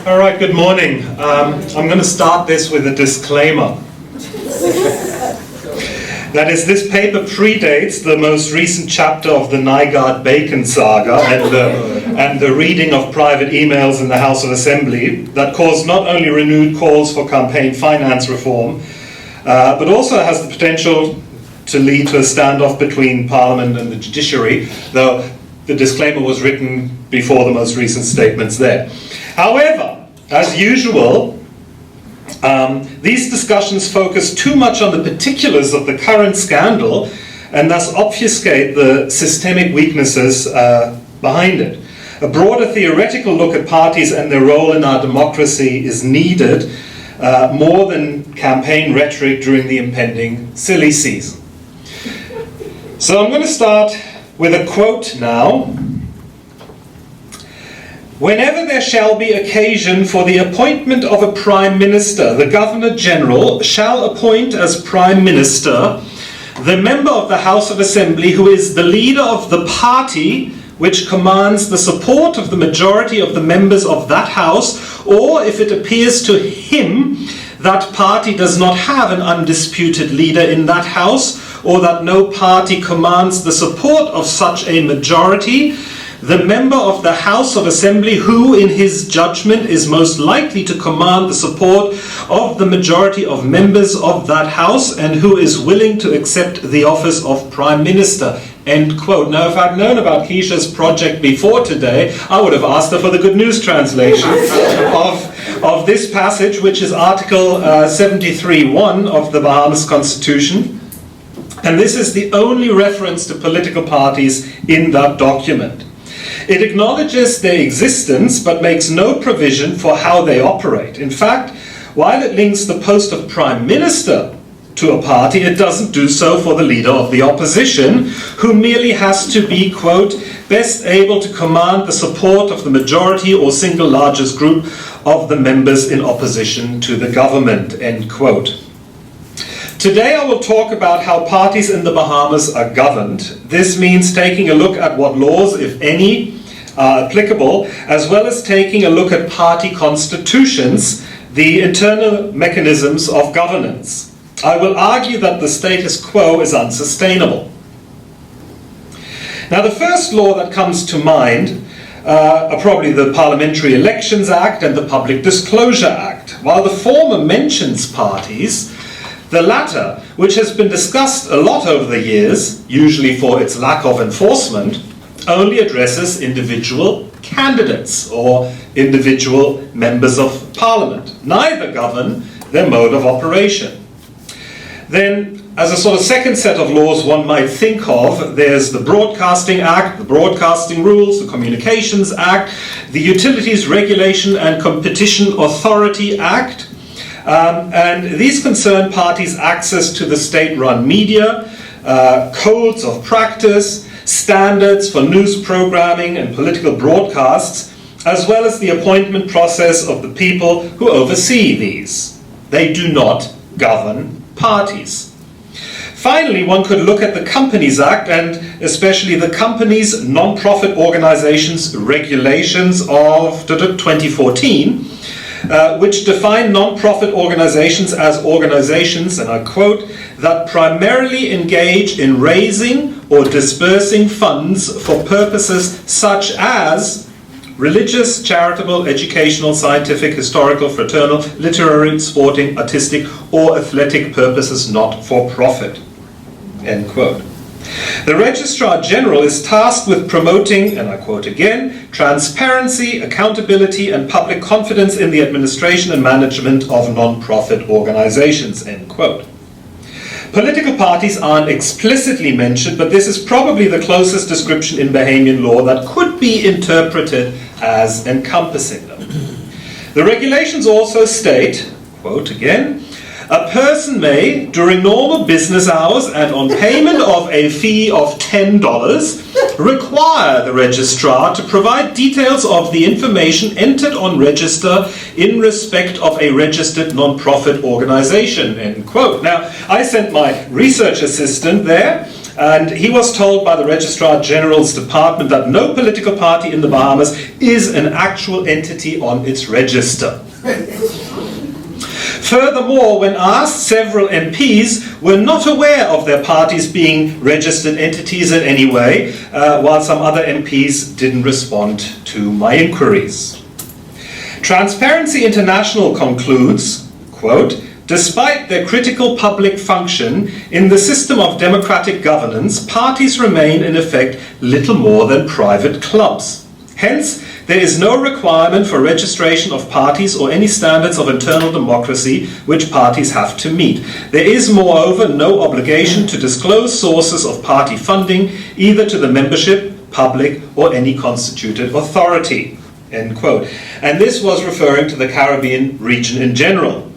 All right, good morning. I'm going to start this with a disclaimer. That is, this paper predates the most recent chapter of the Nygaard-Bacon saga and the reading of private emails in the House of Assembly that caused not only renewed calls for campaign finance reform, but also has the potential to lead to a standoff between Parliament and the judiciary, though the disclaimer was written before the most recent statements there. However, as usual, these discussions focus too much on the particulars of the current scandal and thus obfuscate the systemic weaknesses behind it. A broader theoretical look at parties and their role in our democracy is needed more than campaign rhetoric during the impending silly season. So I'm going to start with a quote now. Whenever there shall be occasion for the appointment of a Prime Minister, the Governor-General shall appoint as Prime Minister the member of the House of Assembly who is the leader of the party which commands the support of the majority of the members of that House, or if it appears to him that party does not have an undisputed leader in that House, or that no party commands the support of such a majority, the member of the House of Assembly who, in his judgment, is most likely to command the support of the majority of members of that House and who is willing to accept the office of Prime Minister. End quote. Now, if I'd known about Keisha's project before today, I would have asked her for the Good News translation of this passage, which is Article 73.1 of the Bahamas Constitution. And this is the only reference to political parties in that document. It acknowledges their existence but makes no provision for how they operate. In fact, while it links the post of Prime Minister to a party, it doesn't do so for the leader of the opposition, who merely has to be, quote, best able to command the support of the majority or single largest group of the members in opposition to the government, end quote. Today I will talk about how parties in the Bahamas are governed. This means taking a look at what laws, if any, are applicable, as well as taking a look at party constitutions, the internal mechanisms of governance. I will argue that the status quo is unsustainable. Now, the first law that comes to mind are probably the Parliamentary Elections Act and the Public Disclosure Act. While the former mentions parties, the latter, which has been discussed a lot over the years, usually for its lack of enforcement, only addresses individual candidates or individual members of parliament. Neither govern their mode of operation. Then, as a sort of second set of laws one might think of, there's the Broadcasting Act, the Broadcasting Rules, the Communications Act, the Utilities Regulation and Competition Authority Act, and these concern parties' access to the state-run media, codes of practice, standards for news programming and political broadcasts, as well as the appointment process of the people who oversee these. They do not govern parties. Finally, one could look at the Companies Act and especially the Companies Non-Profit Organizations Regulations of 2014, which define non-profit organizations as organizations, and I quote, that primarily engage in raising or dispersing funds for purposes such as religious, charitable, educational, scientific, historical, fraternal, literary, sporting, artistic, or athletic purposes not for profit. End quote. The Registrar General is tasked with promoting, and I quote again, transparency, accountability, and public confidence in the administration and management of non-profit organizations, end quote. Political parties aren't explicitly mentioned, but this is probably the closest description in Bahamian law that could be interpreted as encompassing them. The regulations also state, quote again, a person may, during normal business hours and on payment of a fee of $10, require the registrar to provide details of the information entered on register in respect of a registered non-profit organization, end quote. Now, I sent my research assistant there And he was told by the Registrar General's Department that no political party in the Bahamas is an actual entity on its register. Furthermore, when asked, several MPs were not aware of their parties being registered entities in any way, while some other MPs didn't respond to my inquiries. Transparency International concludes, quote, despite their critical public function in the system of democratic governance, parties remain in effect little more than private clubs. Hence, there is no requirement for registration of parties or any standards of internal democracy which parties have to meet. There is, moreover, no obligation to disclose sources of party funding, either to the membership, public, or any constituted authority. End quote. And this was referring to the Caribbean region in general.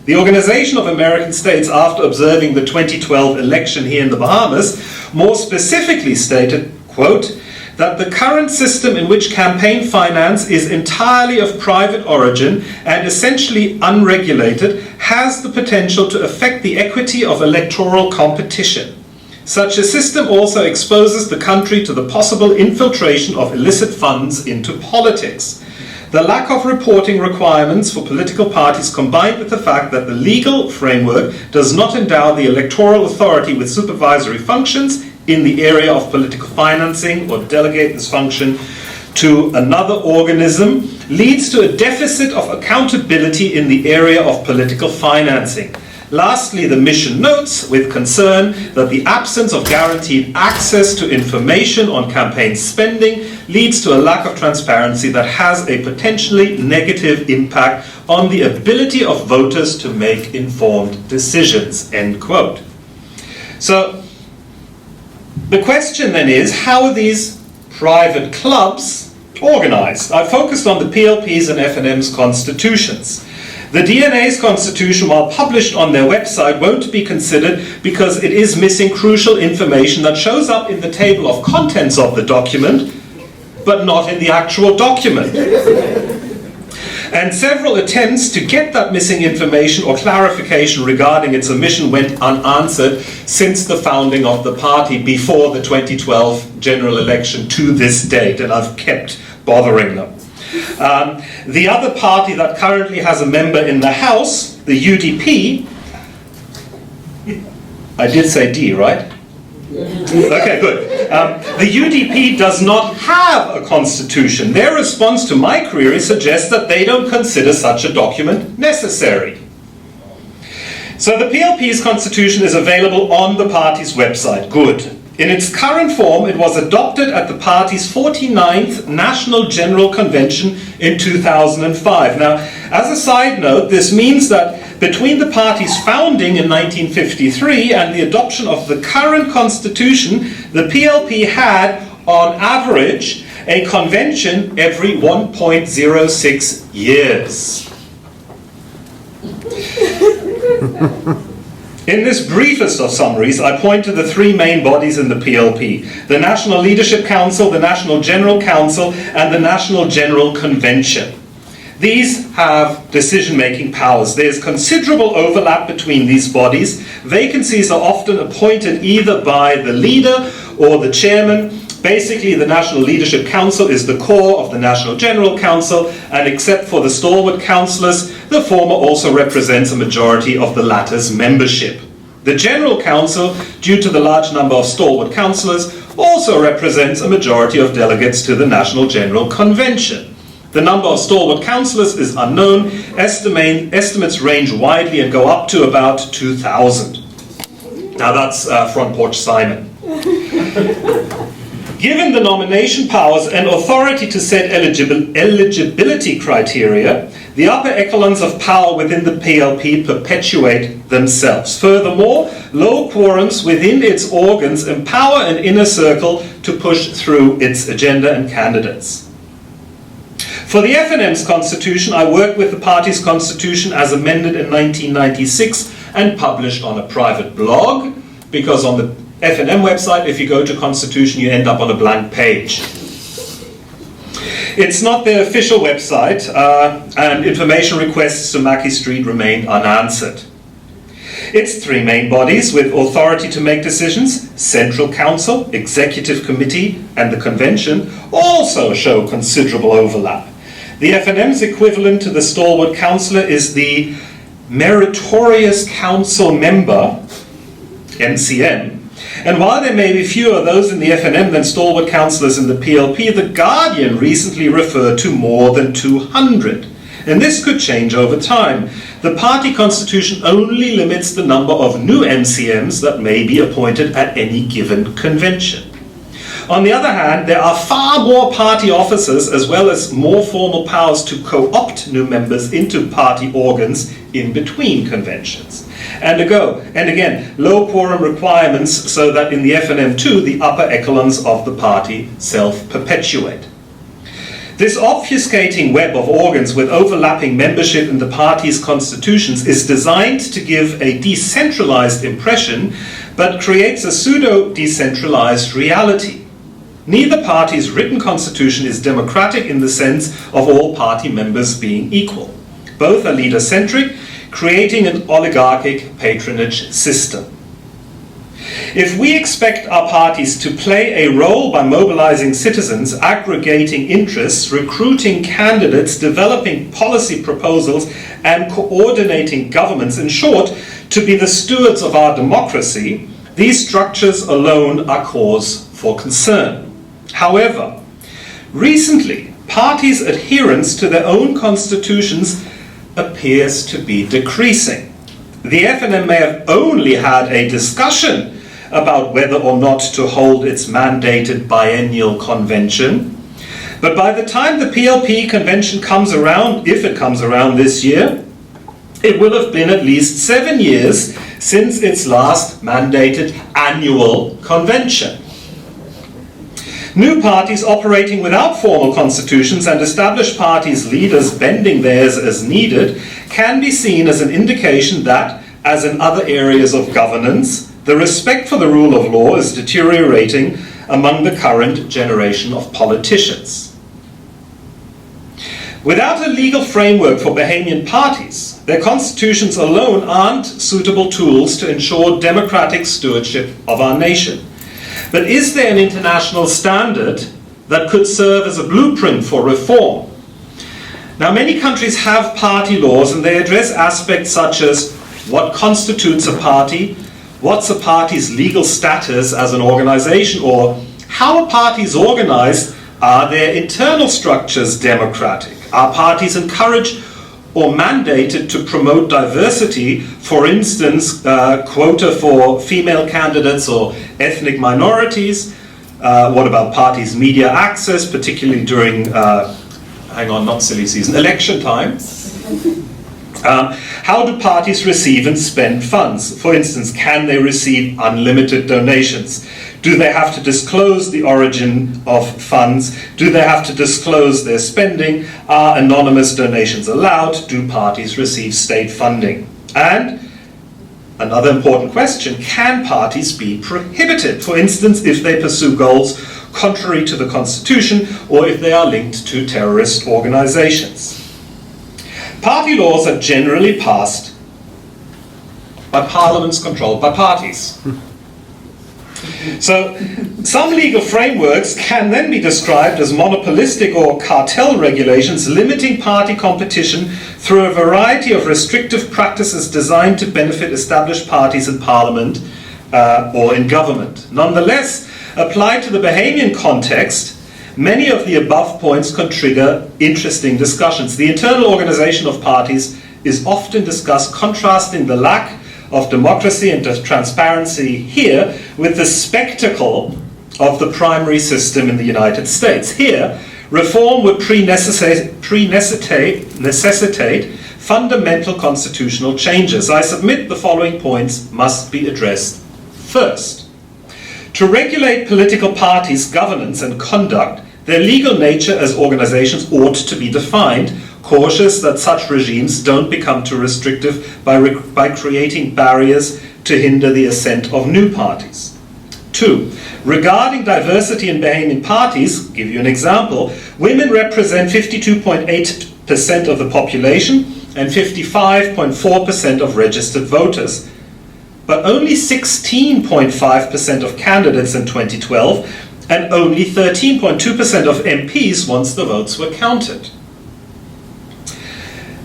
The Organization of American States, after observing the 2012 election here in the Bahamas, more specifically stated, quote, that the current system in which campaign finance is entirely of private origin and essentially unregulated has the potential to affect the equity of electoral competition. Such a system also exposes the country to the possible infiltration of illicit funds into politics. The lack of reporting requirements for political parties, combined with the fact that the legal framework does not endow the electoral authority with supervisory functions in the area of political financing or delegate this function to another organism, leads to a deficit of accountability in the area of political financing. Lastly, the mission notes with concern that the absence of guaranteed access to information on campaign spending leads to a lack of transparency that has a potentially negative impact on the ability of voters to make informed decisions, end quote. So, the question then is, how are these private clubs organized? I focused on the PLP's and FNM's constitutions. The DNA's constitution, while published on their website, won't be considered because it is missing crucial information that shows up in the table of contents of the document, but not in the actual document. And several attempts to get that missing information or clarification regarding its omission went unanswered since the founding of the party before the 2012 general election to this date, and I've kept bothering them. The other party that currently has a member in the House, the UDP, I did say D, right? Okay, good. The UDP does not have a constitution. Their response to my query suggests that they don't consider such a document necessary. So the PLP's constitution is available on the party's website. Good. In its current form, it was adopted at the party's 49th National General Convention in 2005. Now, as a side note, this means that between the party's founding in 1953 and the adoption of the current constitution, the PLP had, on average, a convention every 1.06 years. In this briefest of summaries, I point to the three main bodies in the PLP: the National Leadership Council, the National General Council, and the National General Convention. These have decision-making powers. There's considerable overlap between these bodies. Vacancies are often appointed either by the leader or the chairman. Basically, the National Leadership Council is the core of the National General Council, and except for the stalwart councillors, the former also represents a majority of the latter's membership. The General Council, due to the large number of stalwart councillors, also represents a majority of delegates to the National General Convention. The number of stalwart councillors is unknown. Estimates range widely and go up to about 2,000. Now that's Front Porch Simon. Given the nomination powers and authority to set eligibility criteria, the upper echelons of power within the PLP perpetuate themselves. Furthermore, low quorums within its organs empower an inner circle to push through its agenda and candidates. For the FNM's constitution, I worked with the party's constitution as amended in 1996 and published on a private blog, because on the FNM website, if you go to Constitution, you end up on a blank page. It's not their official website, and information requests to Mackey Street remain unanswered. Its three main bodies with authority to make decisions, Central Council, Executive Committee, and the Convention, also show considerable overlap. The FNM's equivalent to the Stalwart Councillor is the Meritorious Council Member, MCM, and while there may be fewer of those in the FNM than Stalwart Councillors in the PLP, The Guardian recently referred to more than 200. And this could change over time. The party constitution only limits the number of new MCMs that may be appointed at any given convention. On the other hand, there are far more party officers as well as more formal powers to co-opt new members into party organs in between conventions. And again, low quorum requirements so that in the FNM too, the upper echelons of the party self-perpetuate. This obfuscating web of organs with overlapping membership in the party's constitutions is designed to give a decentralized impression, but creates a pseudo-decentralized reality. Neither party's written constitution is democratic in the sense of all party members being equal. Both are leader-centric, creating an oligarchic patronage system. If we expect our parties to play a role by mobilizing citizens, aggregating interests, recruiting candidates, developing policy proposals, and coordinating governments, in short, to be the stewards of our democracy, these structures alone are cause for concern. However, recently, parties' adherence to their own constitutions appears to be decreasing. The FNM may have only had a discussion about whether or not to hold its mandated biennial convention, but by the time the PLP convention comes around, if it comes around this year, it will have been at least 7 years since its last mandated annual convention. New parties operating without formal constitutions and established parties' leaders bending theirs as needed can be seen as an indication that, as in other areas of governance, the respect for the rule of law is deteriorating among the current generation of politicians. Without a legal framework for Bahamian parties, their constitutions alone aren't suitable tools to ensure democratic stewardship of our nation. But is there an international standard that could serve as a blueprint for reform? Now, many countries have party laws and they address aspects such as what constitutes a party, what's a party's legal status as an organization, or how a party is organized. Are their internal structures democratic? Are parties encouraged or mandated to promote diversity, for instance, quota for female candidates or ethnic minorities? What about parties' media access, particularly during, election time? How do parties receive and spend funds? For instance, can they receive unlimited donations? Do they have to disclose the origin of funds? Do they have to disclose their spending? Are anonymous donations allowed? Do parties receive state funding? And another important question, can parties be prohibited? For instance, if they pursue goals contrary to the Constitution or if they are linked to terrorist organizations. Party laws are generally passed by parliaments controlled by parties. So, some legal frameworks can then be described as monopolistic or cartel regulations limiting party competition through a variety of restrictive practices designed to benefit established parties in parliament or in government. Nonetheless, applied to the Bahamian context, many of the above points can trigger interesting discussions. The internal organization of parties is often discussed, contrasting the lack of democracy and transparency here with the spectacle of the primary system in the United States. Here, reform would necessitate fundamental constitutional changes. I submit the following points must be addressed first. To regulate political parties' governance and conduct, their legal nature as organizations ought to be defined, cautious that such regimes don't become too restrictive by creating barriers to hinder the ascent of new parties. 2. Regarding diversity in Bahamian parties, give you an example, women represent 52.8% of the population and 55.4% of registered voters. but only 16.5% of candidates in 2012 and only 13.2% of MPs once the votes were counted.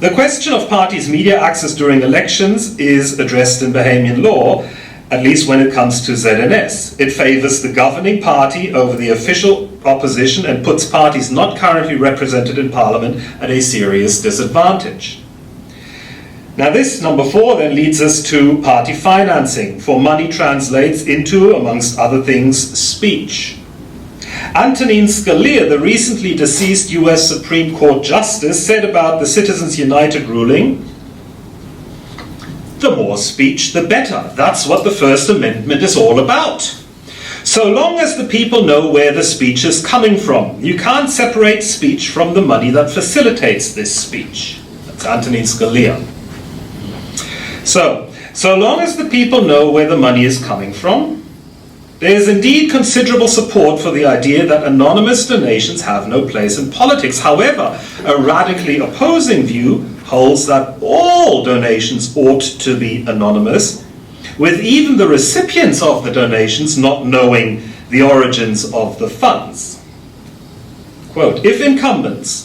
The question of parties' media access during elections is addressed in Bahamian law, at least when it comes to ZNS. It favors the governing party over the official opposition and puts parties not currently represented in Parliament at a serious disadvantage. Now this, number 4, then leads us to party financing, for money translates into, amongst other things, speech. Antonin Scalia, the recently deceased US Supreme Court Justice, said about the Citizens United ruling, "The more speech, the better. That's what the First Amendment is all about. So long as the people know where the speech is coming from. You can't separate speech from the money that facilitates this speech." That's Antonin Scalia. So long as the people know where the money is coming from, there is indeed considerable support for the idea that anonymous donations have no place in politics. However, a radically opposing view holds that all donations ought to be anonymous, with even the recipients of the donations not knowing the origins of the funds. Quote, "If incumbents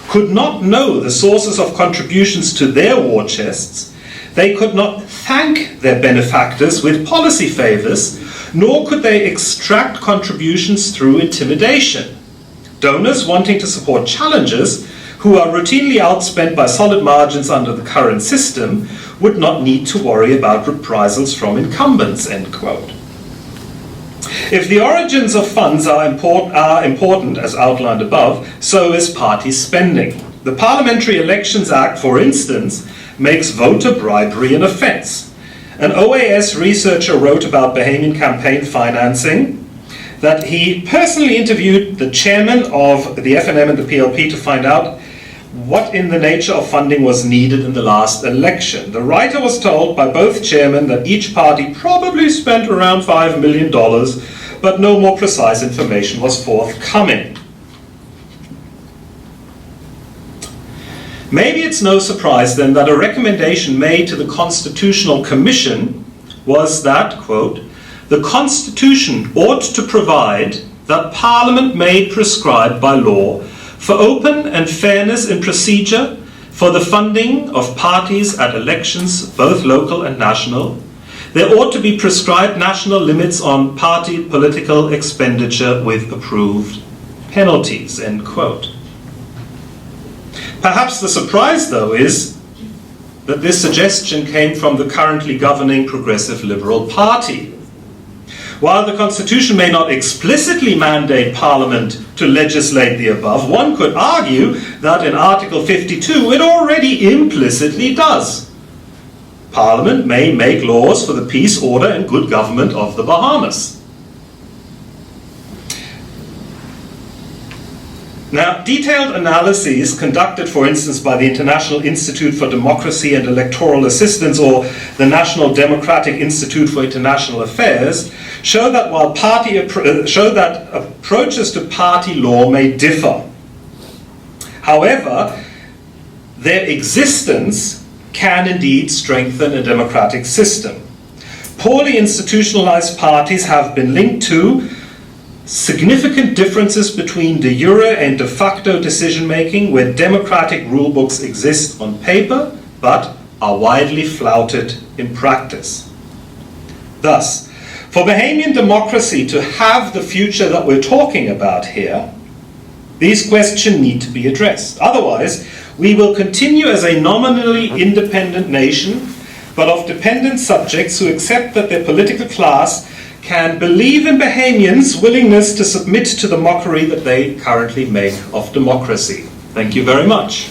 could not know the sources of contributions to their war chests, they could not thank their benefactors with policy favors, nor could they extract contributions through intimidation. Donors wanting to support challengers who are routinely outspent by solid margins under the current system would not need to worry about reprisals from incumbents," end quote. If the origins of funds are important, as outlined above, so is party spending. The Parliamentary Elections Act, for instance, makes voter bribery an offence. An OAS researcher wrote about Bahamian campaign financing that he personally interviewed the chairman of the FNM and the PLP to find out what in the nature of funding was needed in the last election. The writer was told by both chairmen that each party probably spent around $5 million, but no more precise information was forthcoming. Maybe it's no surprise then that a recommendation made to the Constitutional Commission was that, quote, "The Constitution ought to provide that Parliament may prescribe by law for open and fairness in procedure for the funding of parties at elections, both local and national. There ought to be prescribed national limits on party political expenditure with approved penalties," end quote. Perhaps the surprise, though, is that this suggestion came from the currently governing Progressive Liberal Party. While the Constitution may not explicitly mandate Parliament to legislate the above, one could argue that in Article 52 it already implicitly does. Parliament may make laws for the peace, order, and good government of the Bahamas. Now, detailed analyses conducted, for instance, by the International Institute for Democracy and Electoral Assistance or the National Democratic Institute for International Affairs show that approaches to party law may differ. However, their existence can indeed strengthen a democratic system. Poorly institutionalized parties have been linked to significant differences between de jure and de facto decision-making, where democratic rulebooks exist on paper but are widely flouted in practice. Thus, for Bahamian democracy to have the future that we're talking about here, these questions need to be addressed. Otherwise, we will continue as a nominally independent nation, but of dependent subjects who accept that their political class can believe in Bahamians' willingness to submit to the mockery that they currently make of democracy. Thank you very much.